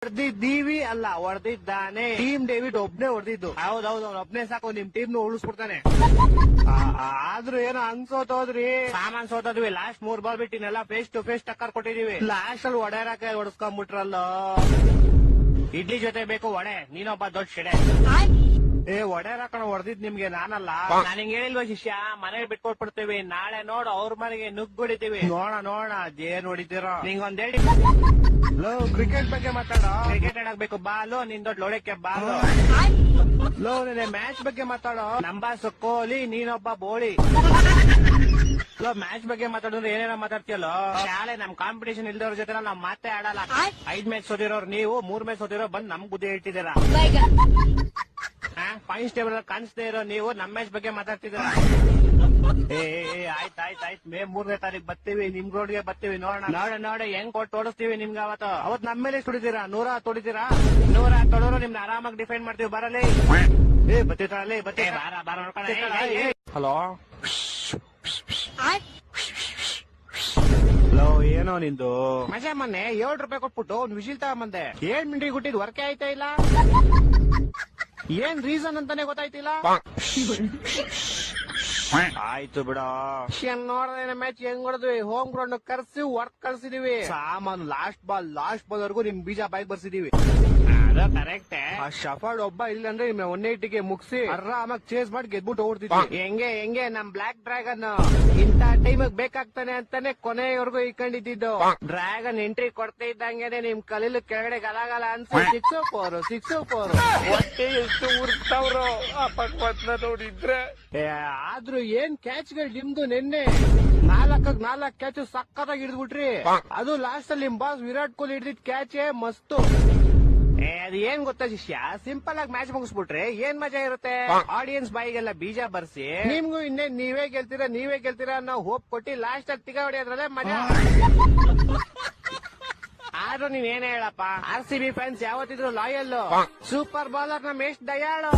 ಹೊಡೆದಿದ್ದೀವಿ ಅಲ್ಲ, ಹೊಡೆದಿದ್ದಾನೆ. Team David ಒಬ್ನೇ ಹೊಡೆದಿದ್ದು. ಹೌದೌದು, ಅವ್ನ ಒಬ್ನೇ ಸಾಕು ನಿಮ್ ಟೀಮ್ ನ ಉಳಿಸ್ಬಿಡ್ತಾನೆ. ಆದ್ರೂ ಏನೋ ಅನ್ಸೋತೋದ್ರಿ, ಸಾಮಾನ್ ಸೋತದ್ವಿ. ಲಾಸ್ಟ್ 3 ಬಾಲ್ ಬಿಟ್ಟಿನೆಲ್ಲ ಫೇಸ್ ಟು ಫೇಸ್ ಟಕ್ಕರ್ ಕೊಟ್ಟಿದೀವಿ. ಲಾಸ್ಟ್ ಅಲ್ಲಿ ಒಡೆಯರಕ್ಕೆ ಹೊಡೆಸ್ಕೊಂಡ್ಬಿಟ್ರಲ್ಲ. ಇಡ್ಲಿ ಜೊತೆ ಬೇಕು ವಡೆ, ನೀನೊಬ್ಬ ದೊಡ್ಡ ಶೆಡೆ. ಒಡೆಯರ ಕಣ ಹೊಡೆದಿದ್ ನಿಮ್ಗೆ, ನಾನಲ್ಲ. ನಾನು ಹಿಂಗ್ ಹೇಳಿಲ್ವ ಶಿಷ್ಯ, ಮನೇಲಿ ಬಿಟ್ಕೊಟ್ಬಿಡ್ತೀವಿ. ನಾಳೆ ನೋಡು ಅವ್ರ ಮನೆಗೆ ನುಗ್ಗುಡಿತೀವಿ. ನೋಡ ಏನ್ ಹೊಡಿತೀರೋ. ನಿಂಗೊಂದ್ ಹೇಳಿ, ಕ್ರಿಕೆಟ್ ಬಗ್ಗೆ ಮಾತಾಡೋ. ಕ್ರಿಕೆಟ್ ಆಡಬೇಕು ಬಾಲು, ನಿನ್ ದೊಡ್ಡ ಲೋಡಕ್ಕೆ ಬಾಲು. ಮ್ಯಾಚ್ ಬಗ್ಗೆ ಮಾತಾಡೋ. ನಂಬಾಸ್ ಕೊಹ್ಲಿ, ನೀನೊಬ್ಬ ಬೋಳಿ. ಮ್ಯಾಚ್ ಬಗ್ಗೆ ಮಾತಾಡಿದ್ರೆ ಏನೇನೋ ಮಾತಾಡ್ತೀಯಲ್ಲೋ. ಶಾಲೆ ನಮ್ ಕಾಂಪಿಟೇಷನ್ ಇಲ್ದವ್ರ ಜೊತೆ ನಾವ್ ಮಾತೇ ಆಡಲ್ಲ. 5 ಮ್ಯಾಚ್ ಸೋತಿರೋರು ನೀವು, 3 ಮ್ಯಾಚ್ ಸೋತಿರೋ ಬಂದ್ ನಮ್ ಬುದ್ಧಿ ಹೇಳ್ತಿದ್ದೀರಾ. ಪಾಯಿಂಟ್ಸ್ ಟೇಬಲ್ ಕಾಣಿಸ್ತಾ ಇರೋ ನೀವು ನಮ್ ಮ್ಯಾಚ್ ಬಗ್ಗೆ ಮಾತಾಡ್ತಿದ್ದೀರಾ. ಆಯ್ತಾಯ್ತು, ಮೇ 3ನೇ ತಾರೀಕು ಬರ್ತೀವಿ, ನಿಮ್ ರೋಡ್ಗೆ ಬರ್ತೀವಿ. ನೋಡ ಹೆಂಗ್ ಕೊಟ್ಟು ಓಡಿಸ್ತೀವಿ ನಿಮ್ಗೆ. ಅವತ್ ನಮ್ ಮೇಲೆ ಹೊಡಿತೀರಾ, 100 ಹೊಡಿತೀರಾ. 100 ತೊಡೋರು ನಿಮ್ನ ಆರಾಮಾಗಿ ಡಿಫೈನ್ ಮಾಡ್ತೀವಿ. ಬರಲಿ ಬತ್ತೀತಾಳೆ, ಬಾರ ನೋಡ್ಕೊಂಡ. ಹಲೋ ಏನೋ ನಿಂದು ಮಜಾ. ಮೊನ್ನೆ 7 ರೂಪಾಯಿ ಕೊಟ್ಬಿಟ್ಟು ಒಂದ್ ವಿಜಿಲ್ ತಗೊಂಬಂದೆ. 7 ಮಿನಿಟ್ ಗುಟ್ಟಿದ್ ವರ್ಕೆ ಆಯ್ತಾ ಇಲ್ಲ. ಏನ್ ರೀಸನ್ ಅಂತಾನೆ ಗೊತ್ತಾಯ್ತಿಲ್ಲ. ಆಯ್ತು ಬಿಡ. ನೋಡ್ದೇನೆ ಮ್ಯಾಚ್ ಹೆಂಗ್ ಹೊಡೆದ್ವಿ. ಹೋಮ್ ಗ್ರೌಂಡ್ ಕರ್ಸಿ ವರ್ಕ್ ಕಳ್ಸಿದೀವಿ. ಸಾಮಾನು ಲಾಸ್ಟ್ ಬಾಲ್ ವರ್ಗು ನಿಮ್ ಬೀಜ ಬಾಯ್ಗೆ ಬರ್ಸಿದೀವಿ. ಕರೆಕ್ಟ್. ಆ ಶಫರ್ಡ್ ಒಬ್ಬ ಇಲ್ಲಂದ್ರೆ 180ಗೆ ಮುಗಿಸಿ ಆರಾಮಾಗಿ ಚೇಸ್ ಮಾಡಿ ಗೆದ್ಬಿಟ್ಟು ಓಡ್ತಿದ್ವಿ. ಹೆಂಗೆ ನಮ್ ಬ್ಲಾಕ್ ಡ್ರ್ಯಾಗನ್ ಇಂತ ಟೈಮ್ ಬೇಕಾಗ್ತಾನೆ ಅಂತಾನೆ ಕೊನೆಯವರೆಗೂ ಇಟ್ಕೊಂಡಿದ್ದು. ಡ್ರ್ಯಾಗನ್ ಎಂಟ್ರಿ ಕೊಡ್ತಾ ಇದ್ದಂಗೆನೆ ನಿಮ್ ಕಲೀಲು ಕೆಳಗಡೆ ಗಲಾಗಲ ಅನ್ಸಿ 6-4 ಹೊಟ್ಟೆ ಎಷ್ಟು ಉರ್ತಾವ್ರು ಆ ಪಕ್ವತ್ನ ನೋಡಿದ್ರೆ. ಆದ್ರೂ ಏನ್ ಕ್ಯಾಚ್ ಗಳು ನಿಮ್ದು. ನಿನ್ನೆ 4 ಕ್ಯಾಚ್ ಸಕ್ಕತ್ತಾಗಿ ಹಿಡಿದ್ಬಿಟ್ರಿ. ಅದು ಲಾಸ್ಟ್ ಅಲ್ಲಿ ನಿಮ್ ಬಾಸ್ ವಿರಾಟ್ ಕೊಹ್ಲಿ ಹಿಡಿದಿದ್ ಕ್ಯಾಚ್ ಮಸ್ತು. ಅದ್ ಏನ್ ಗೊತ್ತಾ ಶಿಷ್ಯ, ಸಿಂಪಲ್ ಆಗಿ ಮ್ಯಾಚ್ ಮುಗಿಸ್ಬಿಟ್ರೆ ಏನ್ ಮಜಾ ಇರುತ್ತೆ. ಆಡಿಯನ್ಸ್ ಬಾಯಿಗೆಲ್ಲ ಬೀಜ ಬರ್ಸಿ ನಿಮ್ಗೂ ಇನ್ನೇನ್ ನೀವೇ ಗೆಲ್ತೀರಾ ನಾವು ಹೋಪ್ ಕೊಟ್ಟಿ ಲಾಸ್ಟ್ ಅಲ್ಲಿ ತಿಗ ಹೊಡಿಯೋದ್ರಲ್ಲೇ ಮಜಾ. ಆದ್ರೂ ನೀವ್ ಏನೇ ಹೇಳಪ್ಪ, RCB ಫ್ಯಾನ್ಸ್ ಯಾವತ್ತಿದ್ರು ಲಾಯಲ್. ಸೂಪರ್ ಬೌಲರ್ ನಮ್ ಎಷ್ಟು ದಯಾಳು.